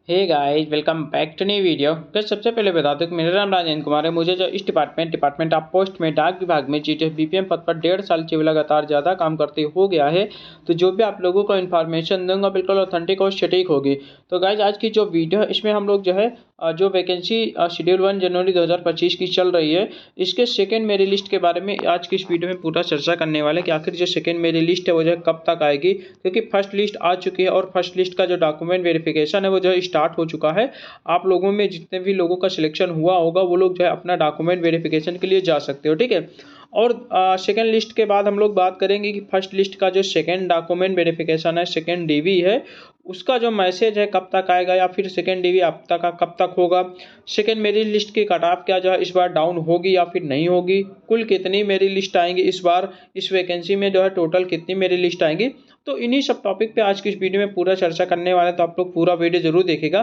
Hey guys, welcome back to new video. Guys, सबसे पहले बता दूं कि मेरा नाम राजेंद्र कुमार है। मुझे जो इस डिपार्टमेंट ऑफ पोस्ट में डाक विभाग में जीटीएफ बीपीएम पद पर 1.5 साल से लगातार ज़्यादा काम करते हो गया है। तो जो भी आप लोगों को इन्फॉर्मेशन दूंगा बिल्कुल ऑथेंटिक और सटीक होगी। तो गाइस, आज की जो वीडियो है इसमें हम लोग जो है जो वैकेंसी शेड्यूल 1 जनवरी 2025 की चल रही है, इसके सेकेंड मेरी लिस्ट के बारे में आज की इस वीडियो में पूरा चर्चा करने वाले कि आखिर जो सेकेंड मेरी लिस्ट है वो जो है कब तक आएगी, क्योंकि फर्स्ट लिस्ट आ चुकी है और फर्स्ट लिस्ट का जो डॉक्यूमेंट वेरिफिकेशन है वो जो है स्टार्ट हो चुका है। आप लोगों में जितने भी लोगों का सिलेक्शन हुआ होगा वो लोग जो है अपना डॉक्यूमेंट वेरिफिकेशन के लिए जा सकते हो, ठीक है। और सेकेंड लिस्ट के बाद हम लोग बात करेंगे कि फर्स्ट लिस्ट का जो सेकेंड डॉक्यूमेंट वेरिफिकेशन है, सेकेंड डीवी है, उसका जो मैसेज है कब तक आएगा, या फिर सेकेंड डीवी अब तक का कब तक होगा। सेकेंड मेरिट लिस्ट की कट ऑफ क्या जो है इस बार डाउन होगी या फिर नहीं होगी, कुल कितनी मेरिट लिस्ट आएंगी इस बार, इस वैकेंसी में जो है टोटल कितनी मेरिट लिस्ट आएंगी। तो इन्हीं सब टॉपिक पे आज की इस वीडियो में पूरा चर्चा करने वाले, तो आप लोग पूरा वीडियो जरूर देखेगा।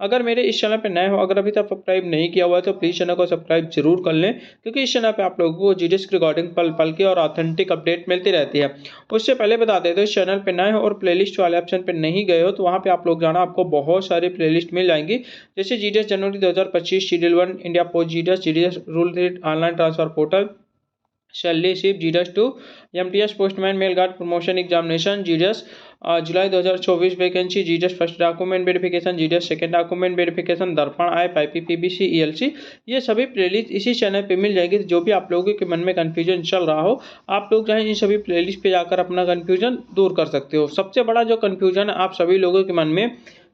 अगर मेरे इस चैनल पे नए हो, अगर अभी तक सब्सक्राइब नहीं किया हुआ है तो प्लीज़ चैनल को सब्सक्राइब जरूर कर लें, क्योंकि इस चैनल पे आप लोगों को जीडीएस की रिकॉर्डिंग पल पल की और ऑथेंटिक अपडेट मिलती रहती है। उससे पहले बता देते इस चैनल पे नए हो और प्लेलिस्ट वाले ऑप्शन पे नहीं गए हो तो वहाँ पे आप लोग जाना, आपको बहुत सारी प्लेलिस्ट मिल जाएंगी, जैसे जीडीएस जनवरी 2025, schedule 1, India post GDS, GDS rule online transfer portal, salary slip, GDS 2, MTS postman mail guard promotion examination, GDS जुलाई 2024 vacancy, GDS first document verification, GDS second document verification, Darpan app, IPPBC, ELC, ये सभी playlist इसी channel पे मिल जाएगी। जो भी आप लोगों के मन में कन्फ्यूजन चल रहा हो, आप लोग चाहे इन सभी प्लेलिस्ट पे जाकर अपना कन्फ्यूजन दूर कर सकते हो। सबसे बड़ा जो कन्फ्यूजन है आप सभी लोगों के मन में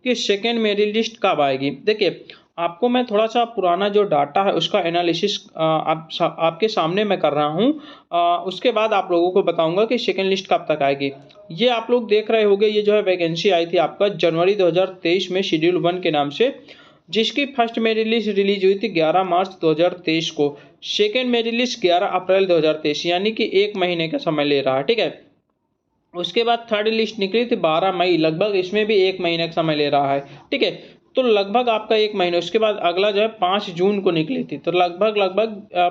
कि सेकेंड मेरिट लिस्ट कब आएगी, देखिए आपको मैं थोड़ा सा पुराना जो डाटा है उसका एनालिसिस आपके सामने मैं कर रहा हूँ। उसके बाद आप लोगों को बताऊंगा कि सेकेंड लिस्ट कब तक आएगी। ये आप लोग देख रहे होंगे, ये जो है वैकेंसी आई थी आपका जनवरी 2023 में शेड्यूल 1 के नाम से, जिसकी फर्स्ट मेरिट लिस्ट रिलीज हुई थी 11 मार्च 2023 को। सेकेंड मेरिट लिस्ट 11 अप्रैल 2023, यानी कि 1 महीने का समय ले रहा है, ठीक है। उसके बाद थर्ड लिस्ट निकली थी 12 मई, लगभग इसमें भी 1 महीने का समय ले रहा है, ठीक है। तो लगभग आपका 1 महीना, उसके बाद अगला जो है 5 जून को निकली थी, तो लगभग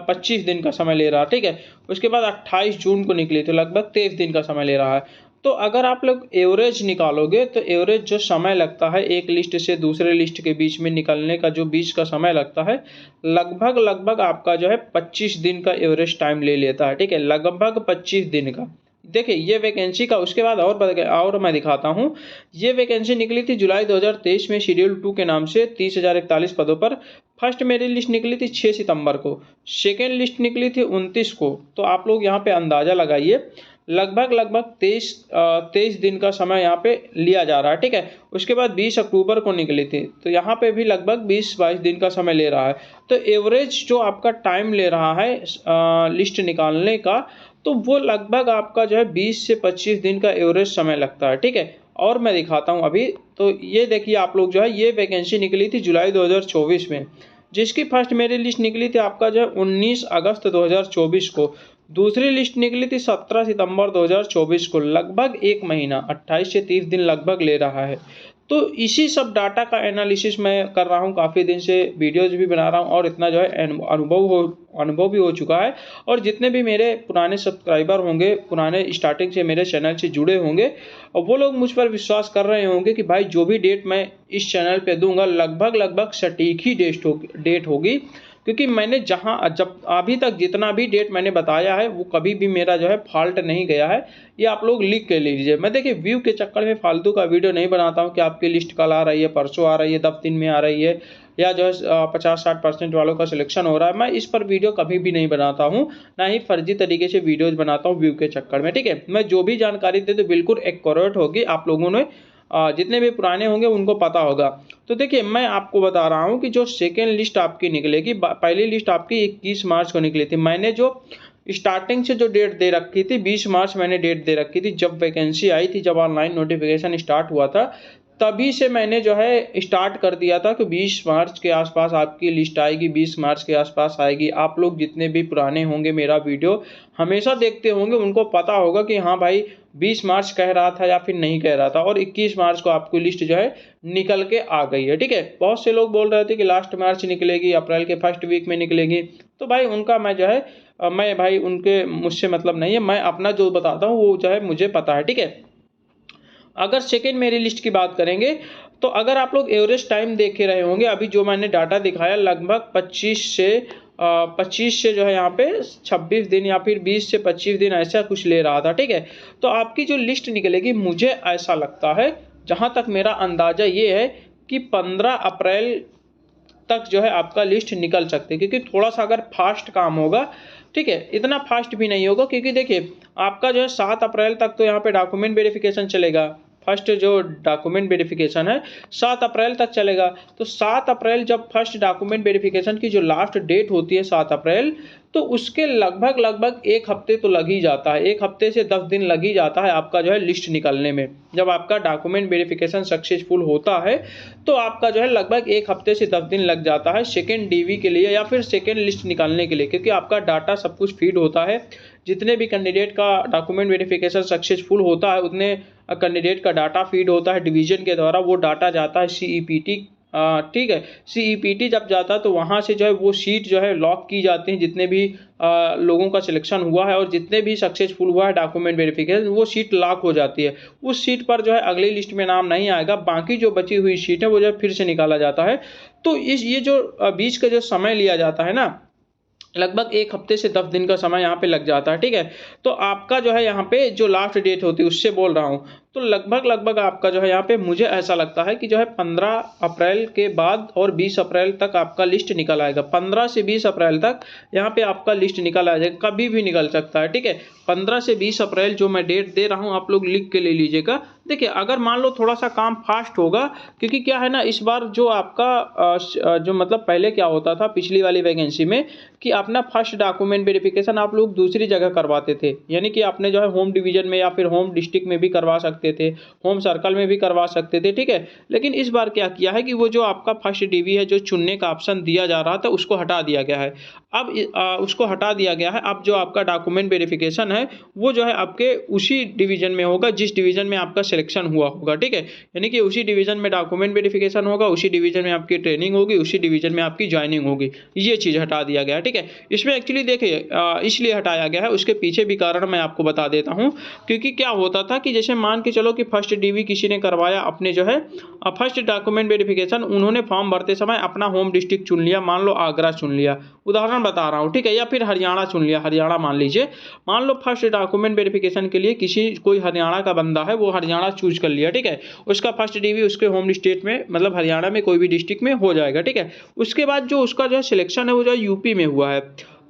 25 दिन का समय ले रहा है, ठीक है। उसके बाद 28 जून को निकली, तो लगभग 23 दिन का समय ले रहा है। तो अगर आप लोग एवरेज निकालोगे तो एवरेज जो समय लगता है एक लिस्ट से दूसरे लिस्ट के बीच में निकलने का, जो बीच का समय लगता है, लगभग आपका जो है 25 दिन का एवरेज टाइम ले लेता है, ठीक है, लगभग 25 दिन का। देखिए ये वैकेंसी का, उसके बाद और मैं दिखाता हूँ। ये वैकेंसी निकली थी जुलाई 2023 में शेड्यूल 2 के नाम से 30,041 पदों पर। फर्स्ट मेरिट लिस्ट निकली थी 6 सितंबर को, सेकेंड लिस्ट निकली थी 29 को। तो आप लोग यहाँ पे अंदाजा लगाइए, लगभग 23 दिन का समय यहाँ पे लिया जा रहा है, ठीक है। उसके बाद 20 अक्टूबर को निकली थी, तो यहाँ पे भी लगभग 20-22 दिन का समय ले रहा है। तो एवरेज जो आपका टाइम ले रहा है लिस्ट निकालने का, तो वो लगभग आपका जो है 20 से 25 दिन का एवरेज समय लगता है, ठीक है। और मैं दिखाता हूँ अभी, तो ये देखिए आप लोग जो है, ये वैकेंसी निकली थी जुलाई 2024 में, जिसकी फर्स्ट मेरिट लिस्ट निकली थी आपका जो है 19 अगस्त 2024 को। दूसरी लिस्ट निकली थी 17 सितंबर 2024 को, लगभग 1 महीना, 28 से 30 दिन लगभग ले रहा है। तो इसी सब डाटा का एनालिसिस मैं कर रहा हूँ, काफ़ी दिन से वीडियोज़ भी बना रहा हूँ, और इतना जो है अनुभव भी हो चुका है। और जितने भी मेरे पुराने सब्सक्राइबर होंगे, पुराने स्टार्टिंग से मेरे चैनल से जुड़े होंगे, और वो लोग मुझ पर विश्वास कर रहे होंगे कि भाई जो भी डेट मैं इस चैनल पे दूंगा लगभग सटीक ही डेट होगी, क्योंकि मैंने जब अभी तक जितना भी डेट मैंने बताया है वो कभी भी मेरा जो है फॉल्ट नहीं गया है। ये आप लोग लिख के लीजिए। मैं देखिए व्यू के चक्कर में फालतू का वीडियो नहीं बनाता हूँ कि आपकी लिस्ट कल आ रही है, परसों आ रही है, 10 दिन में आ रही है, या जो है 50-60% वालों का सिलेक्शन हो रहा है। मैं इस पर वीडियो कभी भी नहीं बनाता हूँ, ना ही फर्जी तरीके से वीडियोज बनाता हूँ व्यू के चक्कर में, ठीक है। मैं जो भी जानकारी दे तो बिल्कुल एक्यूरेट होगी, आप लोगों ने जितने भी पुराने होंगे उनको पता होगा। तो देखिए मैं आपको बता रहा हूँ कि जो सेकेंड लिस्ट आपकी निकलेगी, पहली लिस्ट आपकी 21 मार्च को निकली थी। मैंने जो स्टार्टिंग से जो डेट दे रखी थी 20 मार्च मैंने डेट दे रखी थी, जब वैकेंसी आई थी, जब ऑनलाइन नोटिफिकेशन स्टार्ट हुआ था, तभी से मैंने जो है स्टार्ट कर दिया था कि 20 मार्च के आसपास आपकी लिस्ट आएगी, 20 मार्च के आसपास आएगी। आप लोग जितने भी पुराने होंगे, मेरा वीडियो हमेशा देखते होंगे, उनको पता होगा कि हाँ भाई 20 मार्च कह रहा था या फिर नहीं कह रहा था, और 21 मार्च को आपकी लिस्ट जो है निकल के आ गई है, ठीक है। बहुत से लोग बोल रहे थे कि लास्ट मार्च निकलेगी, अप्रैल के फर्स्ट वीक में निकलेगी, तो भाई उनका मैं जो है मैं भाई उनके मुझसे मतलब नहीं है, मैं अपना जो बताता हूँ वो जो है मुझे पता है, ठीक है। अगर सेकेंड मेरी लिस्ट की बात करेंगे तो अगर आप लोग एवरेज टाइम देख के रहे होंगे, अभी जो मैंने डाटा दिखाया लगभग 25 से जो है यहाँ पे 26 दिन या फिर 20 से 25 दिन ऐसा कुछ ले रहा था, ठीक है। तो आपकी जो लिस्ट निकलेगी, मुझे ऐसा लगता है, जहाँ तक मेरा अंदाज़ा ये है कि 15 अप्रैल तक जो है आपका लिस्ट निकल सकती है, क्योंकि थोड़ा सा अगर फास्ट काम होगा, ठीक है, इतना फास्ट भी नहीं होगा, क्योंकि देखिए आपका जो है 7 अप्रैल तक तो यहाँ पे डॉक्यूमेंट वेरिफिकेशन चलेगा। फर्स्ट जो डॉक्यूमेंट वेरिफिकेशन है 7 अप्रैल तक चलेगा। तो 7 अप्रैल जब फर्स्ट डॉक्यूमेंट वेरिफिकेशन की जो लास्ट डेट होती है 7 अप्रैल, तो उसके लगभग एक हफ्ते तो लग ही जाता है, 1 हफ्ते से 10 दिन लग ही जाता है आपका जो है लिस्ट निकलने में। जब आपका डॉक्यूमेंट वेरिफिकेशन सक्सेसफुल होता है तो आपका जो है लगभग 1 हफ्ते से 10 दिन लग जाता है सेकेंड डीवी के लिए या फिर सेकेंड लिस्ट निकालने के लिए, क्योंकि आपका डाटा सब कुछ फीड होता है। जितने भी कैंडिडेट का डॉक्यूमेंट वेरिफिकेशन सक्सेसफुल होता है उतने कैंडिडेट का डाटा फीड होता है डिवीजन के द्वारा, वो डाटा जाता है CEPT, ठीक है। CEPT जब जाता है तो वहाँ से जो है वो सीट जो है लॉक की जाती हैं, जितने भी लोगों का सिलेक्शन हुआ है और जितने भी सक्सेसफुल हुआ है डॉक्यूमेंट वेरिफिकेशन, वो सीट लॉक हो जाती है। उस सीट पर जो है अगली लिस्ट में नाम नहीं आएगा, बाकी जो बची हुई सीट है वो जो है फिर से निकाला जाता है। तो ये जो बीच का जो समय लिया जाता है ना, लगभग 1 हफ्ते से 10 दिन का समय यहाँ पे लग जाता है, ठीक है। तो आपका जो है यहाँ पे जो लास्ट डेट होती है उससे बोल रहा हूँ, तो लगभग आपका जो है यहाँ पे मुझे ऐसा लगता है कि जो है 15 अप्रैल के बाद और 20 अप्रैल तक आपका लिस्ट निकल आएगा। 15 से 20 अप्रैल तक यहाँ पे आपका लिस्ट निकल आ जाएगा, कभी भी निकल सकता है, ठीक है। 15 से 20 अप्रैल जो मैं डेट दे रहा हूँ आप लोग लिख के ले लीजिएगा। देखिए अगर मान लो थोड़ा सा काम फास्ट होगा, क्योंकि क्या है ना, इस बार जो आपका जो मतलब पहले क्या होता था पिछली वाली वैकेंसी में कि अपना फर्स्ट डॉक्यूमेंट वेरिफिकेशन आप लोग दूसरी जगह करवाते थे, यानी कि आपने जो है होम डिवीजन में या फिर होम डिस्ट्रिक्ट में भी करवा सकते थे, होम सर्कल में भी करवा सकते थे, ठीक है। लेकिन इस बार क्या किया है कि वो जो आपका फर्स्ट डीवी है जो चुनने का ऑप्शन दिया जा रहा था उसको हटा दिया गया है। अब उसको हटा दिया गया है। अब जो आपका डॉक्यूमेंट वेरिफिकेशन है वो जो है आपके उसी डिवीजन में होगा जिस डिवीजन में आपका सिलेक्शन हुआ होगा, ठीक है। यानी कि उसी डिवीजन में डॉक्यूमेंट वेरिफिकेशन होगा, उसी डिवीजन में आपकी ट्रेनिंग होगी, उसी डिवीजन में आपकी ज्वाइनिंग होगी। ये चीज़ हटा दिया गया है, ठीक है। इसमें एक्चुअली देखिए इसलिए हटाया गया है, उसके पीछे भी कारण मैं आपको बता देता हूँ। क्योंकि क्या होता था कि जैसे मान के चलो कि फर्स्ट डीवी किसी ने करवाया, अपने जो है फर्स्ट डॉक्यूमेंट वेरिफिकेशन उन्होंने फॉर्म भरते समय अपना होम डिस्ट्रिक्ट चुन लिया, मान लो आगरा चुन लिया, उदाहरण बता रहा हूँ, ठीक है, या फिर हरियाणा चुन लिया, हरियाणा मान लीजिए। मान लो फर्स्ट डॉक्यूमेंट वेरिफिकेशन के लिए कोई हरियाणा का बंदा है, वो हरियाणा चूज कर लिया, ठीक है। उसका फर्स्ट डीवी उसके होम स्टेट में मतलब हरियाणा में कोई भी डिस्ट्रिक्ट में हो जाएगा, ठीक है। उसके बाद जो उसका जो है सिलेक्शन है वो जो है यूपी में हुआ है,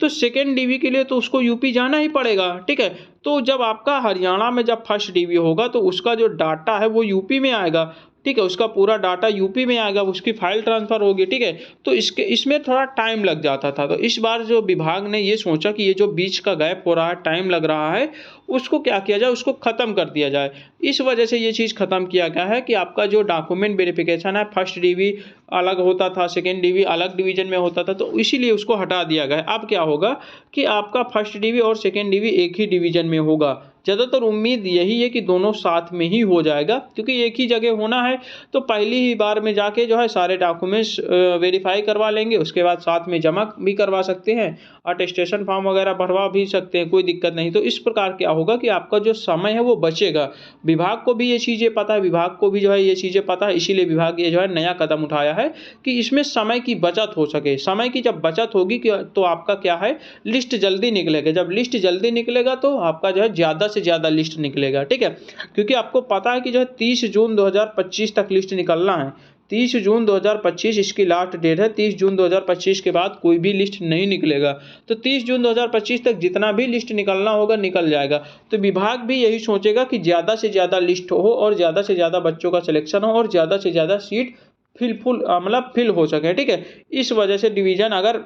तो सेकेंड डीवी के लिए तो उसको यूपी जाना ही पड़ेगा, ठीक है। तो जब आपका हरियाणा में जब फर्स्ट डीवी होगा तो उसका जो डाटा है वो यूपी में आएगा, ठीक है, उसका पूरा डाटा यूपी में आएगा, उसकी फाइल ट्रांसफ़र होगी, ठीक है। तो इसमें थोड़ा टाइम लग जाता था। तो इस बार जो विभाग ने ये सोचा कि ये जो बीच का गैप हो रहा है, टाइम लग रहा है, उसको क्या किया जाए, उसको ख़त्म कर दिया जाए। इस वजह से ये चीज़ ख़त्म किया गया है कि आपका जो डॉक्यूमेंट वेरिफिकेशन है, फर्स्ट डीवी अलग होता था, सेकेंड डीवी अलग डिवीजन में होता था, तो इसीलिए उसको हटा दिया गया। अब क्या होगा कि आपका फर्स्ट डीवी और सेकेंड डीवी एक ही डिवीजन में होगा। ज़्यादातर उम्मीद यही है कि दोनों साथ में ही हो जाएगा, क्योंकि एक ही जगह होना है तो पहली ही बार में जाके जो है सारे डॉक्यूमेंट्स वेरीफाई करवा लेंगे, उसके बाद साथ में जमा भी करवा सकते हैं, अटेस्टेशन फॉर्म वगैरह भरवा भी सकते हैं, कोई दिक्कत नहीं। तो इस प्रकार क्या होगा कि आपका जो समय है वो बचेगा। विभाग को भी ये चीज़ें पता है, विभाग को भी जो है ये चीज़ें पता है, इसीलिए विभाग ये जो है नया कदम उठाया है कि इसमें समय की बचत हो सके। समय की जब बचत होगी तो आपका क्या है, लिस्ट जल्दी निकलेगा। जब लिस्ट जल्दी निकलेगा तो आपका जो है ज़्यादा से ज़्यादा लिस्ट निकलेगा, ठीक है। क्योंकि आपको पता है कि जो है 30 जून 2025 तक लिस्ट निकलना है। 30 जून 2025 इसकी लास्ट डेट है। 30 जून 2025 के बाद कोई भी लिस्ट नहीं निकलेगा। तो 30 जून 2025 तक जितना भी लिस्ट निकलना होगा निकल जाएगा। तो विभाग भी यही सोचेगा कि ज़्यादा से ज़्यादा लिस्ट हो और ज़्यादा से ज़्यादा बच्चों का सिलेक्शन हो और ज़्यादा से ज़्यादा सीट फिल हो सके, ठीक है। इस वजह से डिवीज़न अगर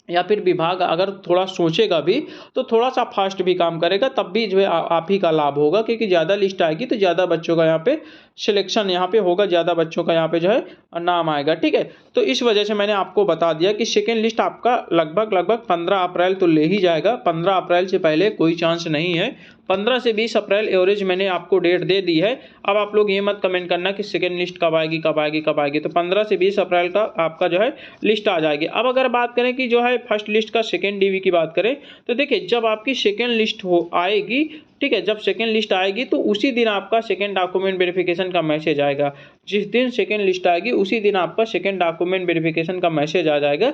या फिर विभाग अगर थोड़ा सोचेगा भी तो थोड़ा सा फास्ट भी काम करेगा, तब भी जो है आप ही का लाभ होगा, क्योंकि ज़्यादा लिस्ट आएगी तो ज़्यादा बच्चों का यहाँ पे सिलेक्शन यहाँ पे होगा, ज़्यादा बच्चों का यहाँ पे जो है नाम आएगा, ठीक है। तो इस वजह से मैंने आपको बता दिया कि सेकेंड लिस्ट आपका लगभग 15 अप्रैल तो ले ही जाएगा। 15 अप्रैल से पहले कोई चांस नहीं है। 15 से 20 अप्रैल एवरेज मैंने आपको डेट दे दी है। अब आप लोग ये मत कमेंट करना कि सेकेंड लिस्ट कब आएगी कब आएगी कब आएगी। तो 15 से 20 अप्रैल का आपका जो है लिस्ट आ जाएगी। अब अगर बात करें कि जो है फर्स्ट लिस्ट का सेकेंड डीवी की बात करें तो देखिए जब आपकी सेकेंड लिस्ट आएगी ठीक है। जब सेकेंड लिस्ट आएगी तो उसी दिन आपका सेकेंड डॉक्यूमेंट वेरिफिकेशन का मैसेज आएगा। जिस दिन सेकेंड लिस्ट आएगी उसी दिन आपका सेकेंड डॉक्यूमेंट वेरिफिकेशन का मैसेज आ जाएगा।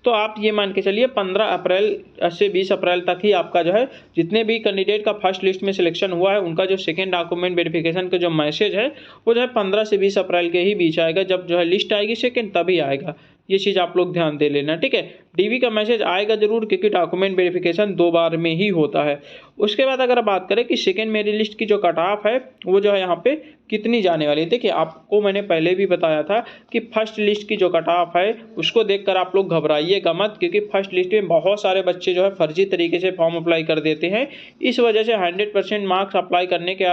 तो आप ये मान के चलिए 15 अप्रैल से 20 अप्रैल तक ही आपका जो है जितने भी कैंडिडेट का फर्स्ट लिस्ट में सिलेक्शन हुआ है उनका जो सेकेंड डॉक्यूमेंट वेरिफिकेशन का जो मैसेज है वो जो है 15 से 20 अप्रैल के ही बीच आएगा। जब जो है लिस्ट आएगी सेकेंड तभी आएगा। ये चीज़ आप लोग ध्यान दे लेना, ठीक है। डीवी का मैसेज आएगा जरूर, क्योंकि डॉक्यूमेंट वेरिफिकेशन 2 बार में ही होता है। उसके बाद अगर बात करें कि सेकेंड मेरिट लिस्ट की जो कट ऑफ है वो जो है यहाँ पे कितनी जाने वाली है। देखिए आपको मैंने पहले भी बताया था कि फर्स्ट लिस्ट की जो कट ऑफ है उसको देखकर आप लोग घबराइएगा मत, क्योंकि फर्स्ट लिस्ट में बहुत सारे बच्चे जो है फर्जी तरीके से फॉर्म अप्लाई कर देते हैं। इस वजह से 100% मार्क्स अप्लाई करने के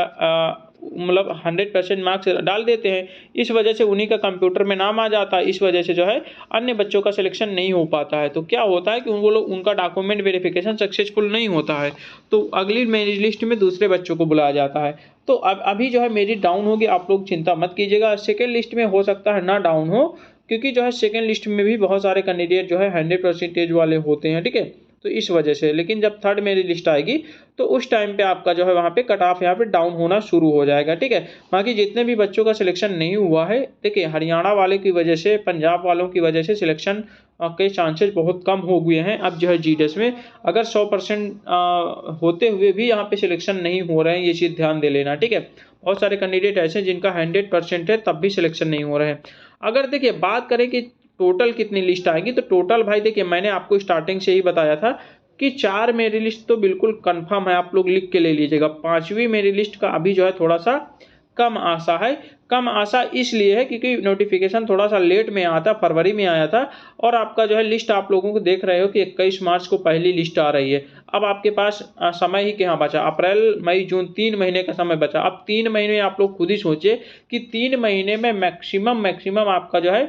मतलब 100% मार्क्स डाल देते हैं। इस वजह से उन्हीं का कंप्यूटर में नाम आ जाता है। इस वजह से जो है अन्य बच्चों का सिलेक्शन नहीं हो पाता है। तो क्या होता है कि वो लोग उनका डॉक्यूमेंट वेरिफिकेशन सक्सेसफुल नहीं होता है, तो अगली मेरिट लिस्ट में दूसरे बच्चों को बुलाया जाता है। तो अब अभी जो है मेरिट डाउन होगी, आप लोग चिंता मत कीजिएगा। सेकेंड लिस्ट में हो सकता है ना डाउन हो, क्योंकि जो है सेकेंड लिस्ट में भी बहुत सारे कैंडिडेट जो है 100% वाले होते हैं, ठीक है। तो इस वजह से, लेकिन जब थर्ड मेरिट लिस्ट आएगी तो उस टाइम पे आपका जो है वहाँ पे कट ऑफ यहाँ पे डाउन होना शुरू हो जाएगा, ठीक है। बाकी जितने भी बच्चों का सिलेक्शन नहीं हुआ है, देखिए हरियाणा वाले की वजह से, पंजाब वालों की वजह से सिलेक्शन के चांसेस बहुत कम हो गए हैं। अब जो है जीडीएस में अगर 100% होते हुए भी यहाँ पे सिलेक्शन नहीं हो रहे हैं, ये चीज़ ध्यान दे लेना, ठीक है। बहुत सारे कैंडिडेट ऐसे जिनका 100% है तब भी सिलेक्शन नहीं हो रहे हैं। अगर देखिए बात करें कि टोटल कितनी लिस्ट आएगी, तो टोटल भाई देखिए मैंने आपको स्टार्टिंग से ही बताया था कि 4 मेरिट लिस्ट तो बिल्कुल कंफर्म है, आप लोग लिख के ले लीजिएगा। 5वीं मेरिट लिस्ट का अभी जो है थोड़ा सा कम आशा है। कम आशा इसलिए है क्योंकि नोटिफिकेशन थोड़ा सा लेट में आया था, फरवरी में आया था, और आपका जो है लिस्ट आप लोगों को देख रहे हो कि 21 मार्च को पहली लिस्ट आ रही है। अब आपके पास समय ही क्या बचा, अप्रैल मई जून 3 महीने का समय बचा। अब 3 महीने आप लोग खुद ही सोचिए कि 3 महीने में मैक्सिमम आपका जो है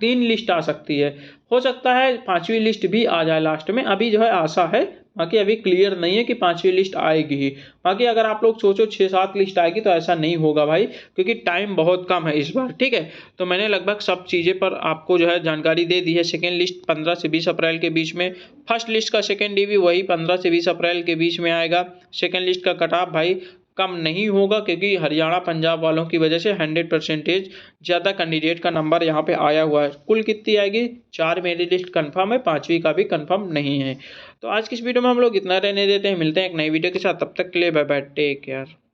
3 लिस्ट आ सकती है। हो सकता है 5वीं लिस्ट भी आ जाए लास्ट में, अभी जो है आशा है। बाकी अभी क्लियर नहीं है कि 5वीं लिस्ट आएगी ही। बाकी अगर आप लोग सोचो 6-7 लिस्ट आएगी तो ऐसा नहीं होगा भाई, क्योंकि टाइम बहुत कम है इस बार, ठीक है। तो मैंने लगभग सब चीज़ें पर आपको जो है जानकारी दे दी है। सेकेंड लिस्ट 15 से 20 अप्रैल के बीच में, फर्स्ट लिस्ट का सेकेंड डीवी वही 15 से 20 अप्रैल के बीच में आएगा। सेकेंड लिस्ट का कट ऑफ भाई कम नहीं होगा, क्योंकि हरियाणा पंजाब वालों की वजह से 100% ज़्यादा कैंडिडेट का नंबर यहाँ पे आया हुआ है। कुल कितनी आएगी, 4 मेरिट लिस्ट कंफर्म है, 5वीं का भी कंफर्म नहीं है। तो आज की इस वीडियो में हम लोग इतना रहने देते हैं, मिलते हैं एक नई वीडियो के साथ। तब तक के लिए बाय बाय, टेक केयर।